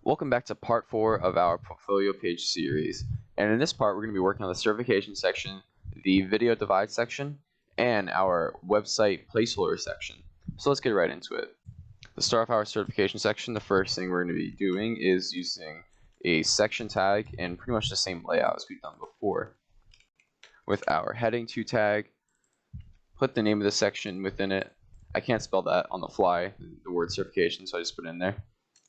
Welcome back to part 4 of our portfolio page series. And in this part, we're going to be working on the certification section, the video divide section, and our website placeholder section. So let's get right into it. To start off our certification section, the first thing we're going to be doing is using a section tag and pretty much the same layout as we've done before. With our heading to tag, put the name of the section within it. I can't spell that on the fly, the word certification, so I just put it in there.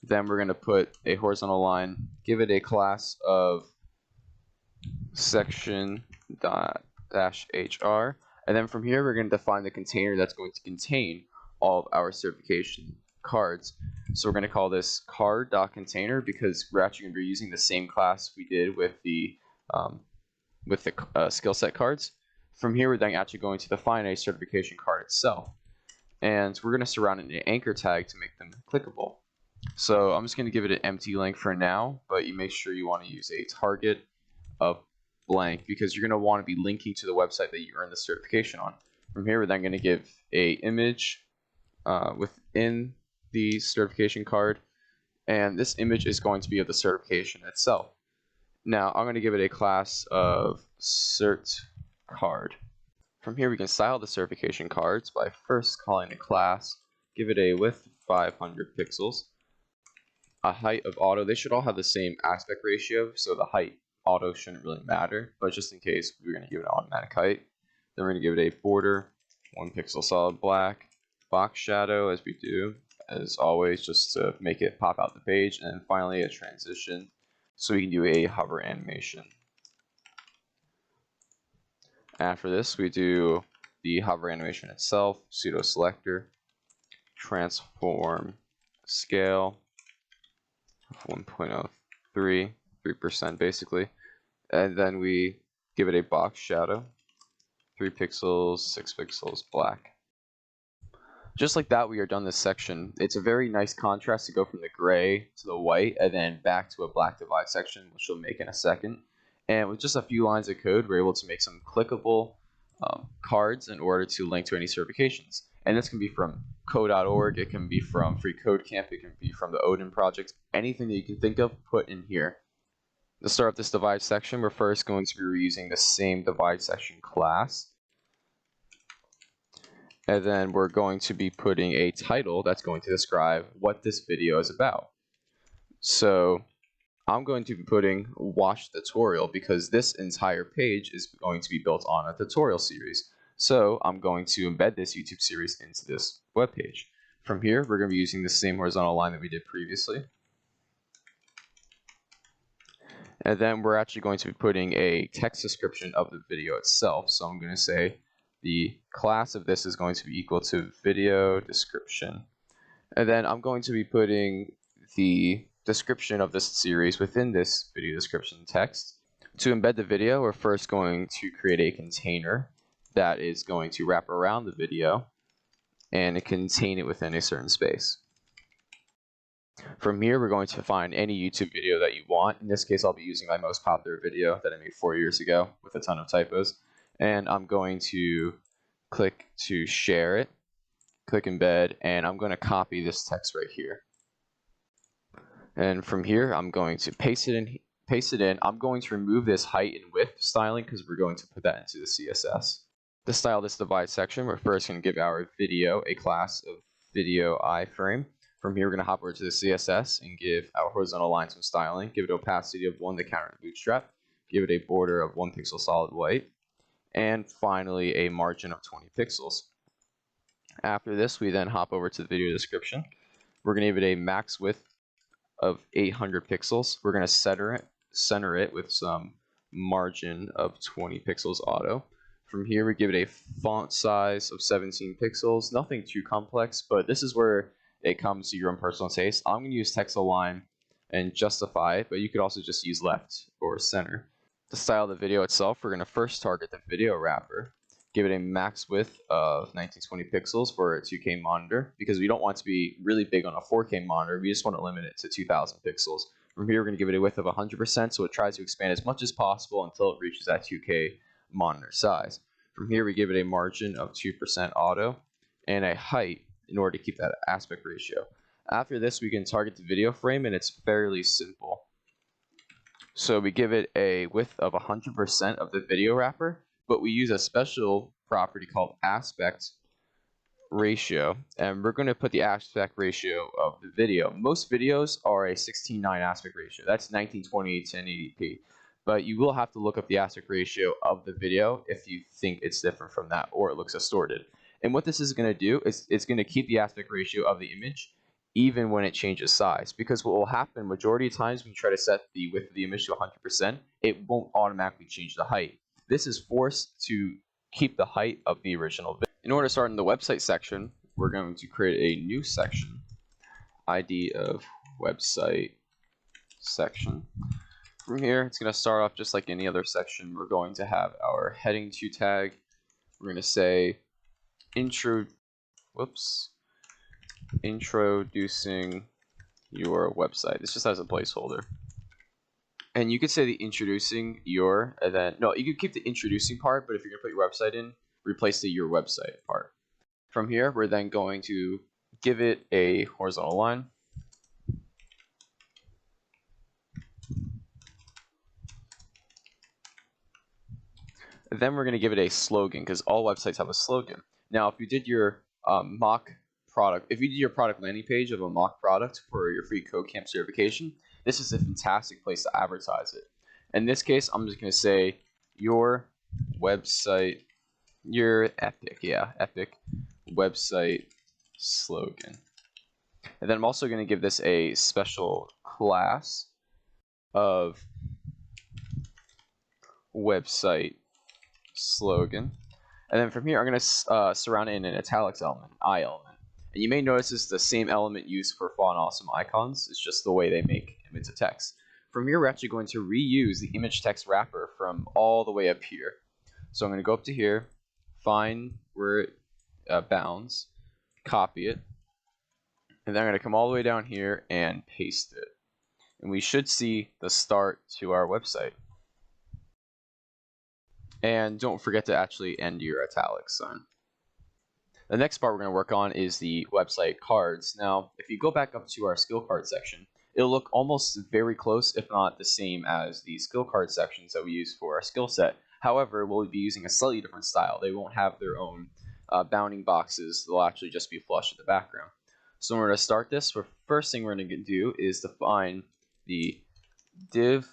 Then we're going to put a horizontal line, give it a class of section -hr, and then from here we're going to define the container that's going to contain all of our certification cards. So we're going to call this card.container because we're actually going to be using the same class we did with the skill set cards. From here we're then actually going to define a certification card itself, and we're going to surround it in an anchor tag to make them clickable. So I'm just going to give it an empty link for now, but you make sure you want to use a target of blank because you're going to want to be linking to the website that you earned the certification on. From here, we're then going to give a image within the certification card, and this image is going to be of the certification itself. Now I'm going to give it a class of cert card. From here, we can style the certification cards by first calling the class, give it a width of 500 pixels. A height of auto, they should all have the same aspect ratio, so the height auto shouldn't really matter, but just in case, we're going to give it an automatic height. Then we're going to give it a border, 1 pixel solid black, box shadow as we do, as always, just to make it pop out the page, and then finally a transition, so we can do a hover animation. After this, we do the hover animation itself, pseudo selector, transform scale, 1.03, 3% basically, and then we give it a box shadow, 3 pixels, 6 pixels, black. Just like that, we are done this section. It's a very nice contrast to go from the gray to the white and then back to a black divide section, which we'll make in a second. And with just a few lines of code, we're able to make some clickable cards in order to link to any certifications. And this can be from code.org, it can be from Free Code Camp, it can be from the Odin project, anything that you can think of, put in here. To start up this divide section, we're first going to be reusing the same divide section class. And then we're going to be putting a title that's going to describe what this video is about. So I'm going to be putting watch tutorial because this entire page is going to be built on a tutorial series. So I'm going to embed this YouTube series into this web page. From here, we're going to be using the same horizontal line that we did previously. And then we're actually going to be putting a text description of the video itself. So I'm going to say the class of this is going to be equal to video description. And then I'm going to be putting the description of this series within this video description text. To embed the video, we're first going to create a container that is going to wrap around the video and contain it within a certain space. From here, we're going to find any YouTube video that you want. In this case, I'll be using my most popular video that I made 4 years ago with a ton of typos. And I'm going to click to share it, click embed, and I'm going to copy this text right here. And from here, I'm going to paste it in. I'm going to remove this height and width styling because we're going to put that into the CSS. To style this divide section, we're first going to give our video a class of video iframe. From here, we're going to hop over to the CSS and give our horizontal line some styling. Give it opacity of 1 to counter Bootstrap. Give it a border of 1 pixel solid white. And finally, a margin of 20 pixels. After this, we then hop over to the video description. We're going to give it a max width of 800 pixels. We're going to center it with some margin of 20 pixels auto. From here, we give it a font size of 17 pixels. Nothing too complex, but this is where it comes to your own personal taste. I'm going to use text align and justify it, but you could also just use left or center. To style the video itself, we're going to first target the video wrapper. Give it a max width of 1920 pixels for a 2K monitor because we don't want it to be really big on a 4K monitor. We just want to limit it to 2000 pixels. From here, we're going to give it a width of 100%, so it tries to expand as much as possible until it reaches that 2K monitor size. From here, we give it a margin of 2% auto and a height in order to keep that aspect ratio. After this, we can target the video frame, and it's fairly simple. So we give it a width of 100% of the video wrapper, but we use a special property called aspect ratio, and we're going to put the aspect ratio of the video. Most videos are a 16:9 aspect ratio. That's 1920 to 1080p. But you will have to look up the aspect ratio of the video if you think it's different from that or it looks distorted. And what this is going to do is it's going to keep the aspect ratio of the image even when it changes size, because what will happen majority of times when you try to set the width of the image to 100%, it won't automatically change the height. This is forced to keep the height of the original video. In order to start in the website section, we're going to create a new section, ID of website section. From here, it's going to start off just like any other section. We're going to have our heading to tag. We're going to say introducing your website. This just has a placeholder. And you could say the introducing your, and then, no, you could keep the introducing part, but if you're going to put your website in, replace the your website part. From here, we're then going to give it a horizontal line. Then we're going to give it a slogan, because all websites have a slogan. Now, if you did your mock product, if you did your product landing page of a mock product for your free CodeCamp certification, this is a fantastic place to advertise it. In this case, I'm just going to say your website, your epic website slogan. And then I'm also going to give this a special class of website slogan. And then from here, I'm going to surround it in an italics element, I element. And you may notice it's the same element used for Font Awesome icons. It's just the way they make them into text. From here, we're actually going to reuse the image text wrapper from all the way up here. So I'm going to go up to here, find where it bounds, copy it, and then I'm going to come all the way down here and paste it. And we should see the start to our website. And don't forget to actually end your italics sign. The next part we're going to work on is the website cards. Now, if you go back up to our skill card section, it'll look almost very close, if not the same as the skill card sections that we use for our skill set. However, we'll be using a slightly different style. They won't have their own bounding boxes. They'll actually just be flush in the background. So in order to start this, the first thing we're going to do is define the div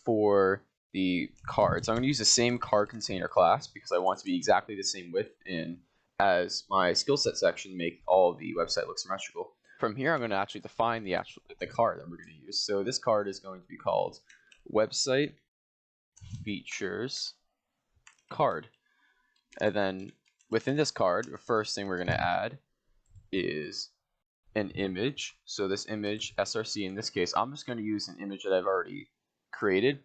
for the cards. I'm going to use the same card container class because I want it to be exactly the same width in as my skill set section, make all the website look symmetrical. From here, I'm going to actually define the card that we're going to use. So this card is going to be called website features card. And then within this card, the first thing we're going to add is an image. So this image, src in this case, I'm just going to use an image that I've already created.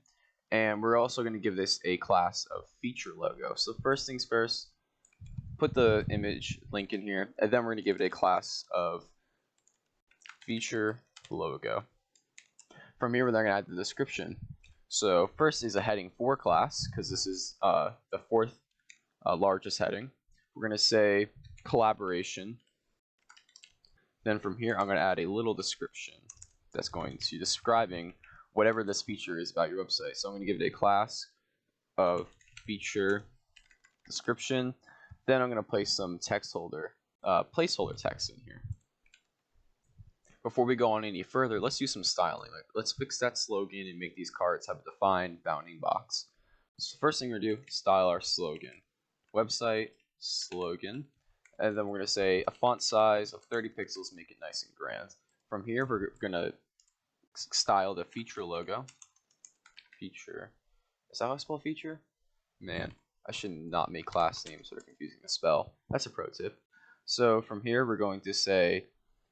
And we're also going to give this a class of feature logo. So first things first, put the image link in here, and then we're going to give it a class of feature logo. From here, we're then going to add the description. So first is a heading 4 class, because this is the fourth largest heading. We're going to say collaboration. Then from here, I'm going to add a little description that's going to describing whatever this feature is about your website. So I'm going to give it a class of feature description. Then I'm going to place some placeholder text in here. Before we go on any further, let's do some styling. Let's fix that slogan and make these cards have a defined bounding box. So first thing we're going to do, style our slogan. Website slogan. And then we're going to say a font size of 30 pixels, make it nice and grand. From here, we're going to style the feature logo. Feature. Is that how I spell feature? Man, I should not make class names that are confusing to spell. That's a pro tip. So from here, we're going to say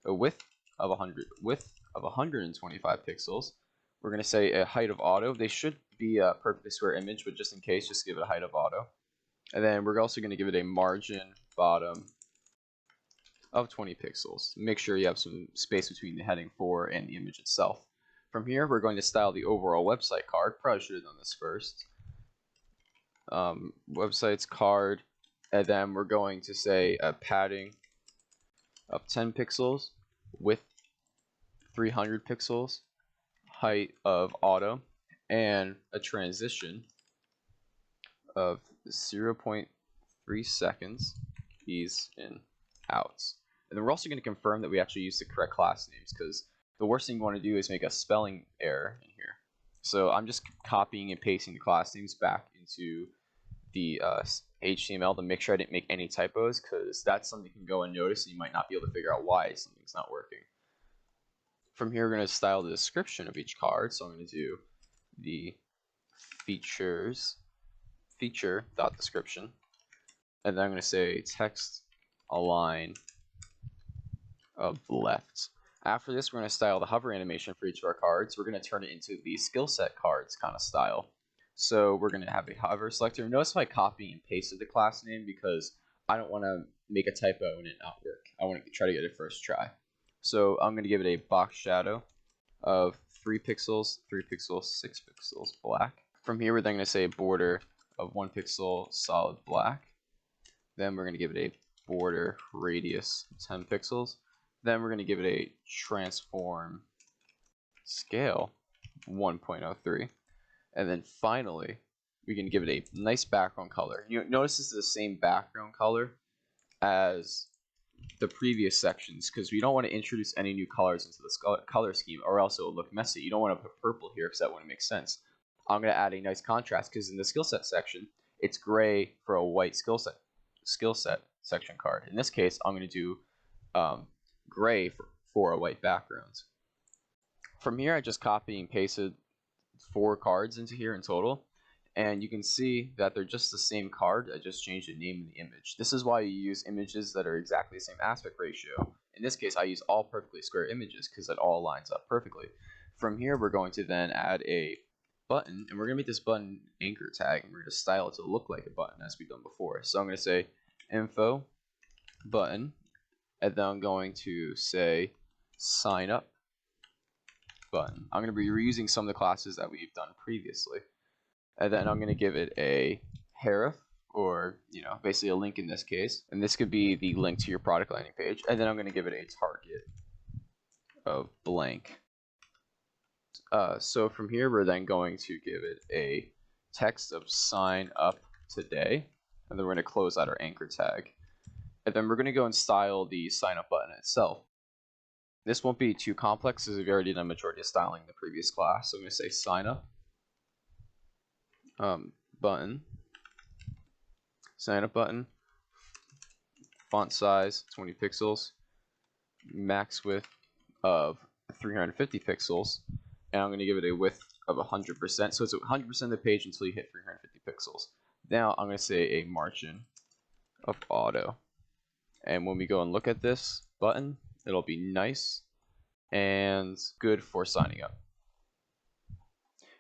a width of 125 pixels. We're going to say a height of auto. They should be a perfectly square image, but just in case, just give it a height of auto. And then we're also going to give it a margin bottom of 20 pixels. Make sure you have some space between the heading 4 and the image itself. From here, we're going to style the overall website card. Probably should have done this first. Websites card, and then we're going to say a padding of 10 pixels, width 300 pixels, height of auto, and a transition of 0.3 seconds, ease in, outs. And then we're also going to confirm that we actually use the correct class names, because the worst thing you want to do is make a spelling error in here. So I'm just copying and pasting the class names back into the HTML to make sure I didn't make any typos, because that's something you can go unnoticed and you might not be able to figure out why something's not working. From here, we're going to style the description of each card. So I'm going to do the feature.description, and then I'm going to say text align of left. After this, we're going to style the hover animation for each of our cards. We're going to turn it into the skill set cards kind of style. So we're going to have a hover selector. Notice if I copy and pasted the class name, because I don't want to make a typo and it not work. I want to try to get it first try. So I'm going to give it a box shadow of 3 pixels, 3 pixels, 6 pixels black. From here, we're then going to say border of 1 pixel solid black. Then we're going to give it a border radius 10 pixels. Then we're going to give it a transform scale 1.03. And then finally, we can give it a nice background color. You notice this is the same background color as the previous sections, because we don't want to introduce any new colors into this color scheme, or else it will look messy. You don't want to put purple here, because that wouldn't make sense. I'm going to add a nice contrast, because in the skill set section, it's gray for a white skill set section card. In this case, I'm going to do gray for a white background. From here, I just copy and pasted 4 cards into here in total, and you can see that they're just the same card. I just changed the name and the image. This is why you use images that are exactly the same aspect ratio. In this case, I use all perfectly square images, because it all lines up perfectly. From here, we're going to then add a button, and we're going to make this button anchor tag, and we're going to style it to look like a button as we've done before. So I'm going to say info button, and then I'm going to say sign up button. I'm going to be reusing some of the classes that we've done previously. And then I'm going to give it a href, or basically a link in this case. And this could be the link to your product landing page. And then I'm going to give it a target of blank. So from here, we're then going to give it a text of sign up today. And then we're going to close out our anchor tag. And then we're going to go and style the sign up button itself. This won't be too complex, as we've already done a majority of styling in the previous class. So I'm going to say sign up button, sign up button, font size 20 pixels, max width of 350 pixels, and I'm going to give it a width of 100%. So it's 100% of the page until you hit 350 pixels. Now I'm going to say a margin of auto. And when we go and look at this button, it'll be nice and good for signing up.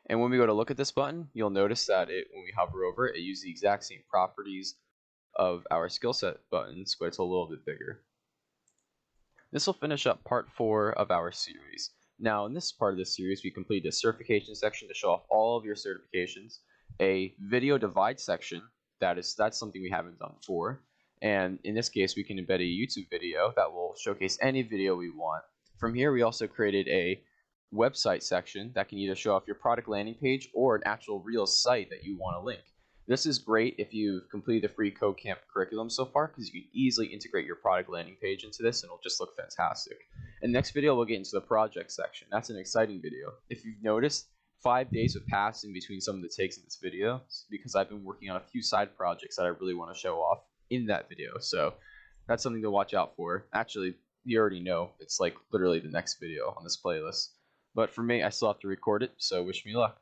And when we go to look at this button, you'll notice that when we hover over it, it uses the exact same properties of our skill set buttons, but it's a little bit bigger. This will finish up part 4 of our series. Now, in this part of the series, we completed a certification section to show off all of your certifications, a video divide section, that's something we haven't done before, and in this case, we can embed a YouTube video that will showcase any video we want. From here, we also created a website section that can either show off your product landing page or an actual real site that you want to link. This is great if you've completed the free CodeCamp curriculum so far, because you can easily integrate your product landing page into this and it'll just look fantastic. In the next video, we'll get into the project section. That's an exciting video. If you've noticed, 5 days have passed in between some of the takes in this video, because I've been working on a few side projects that I really want to show off in that video. So that's something to watch out for. Actually, you already know, it's like literally the next video on this playlist. But for me, I still have to record it, so wish me luck.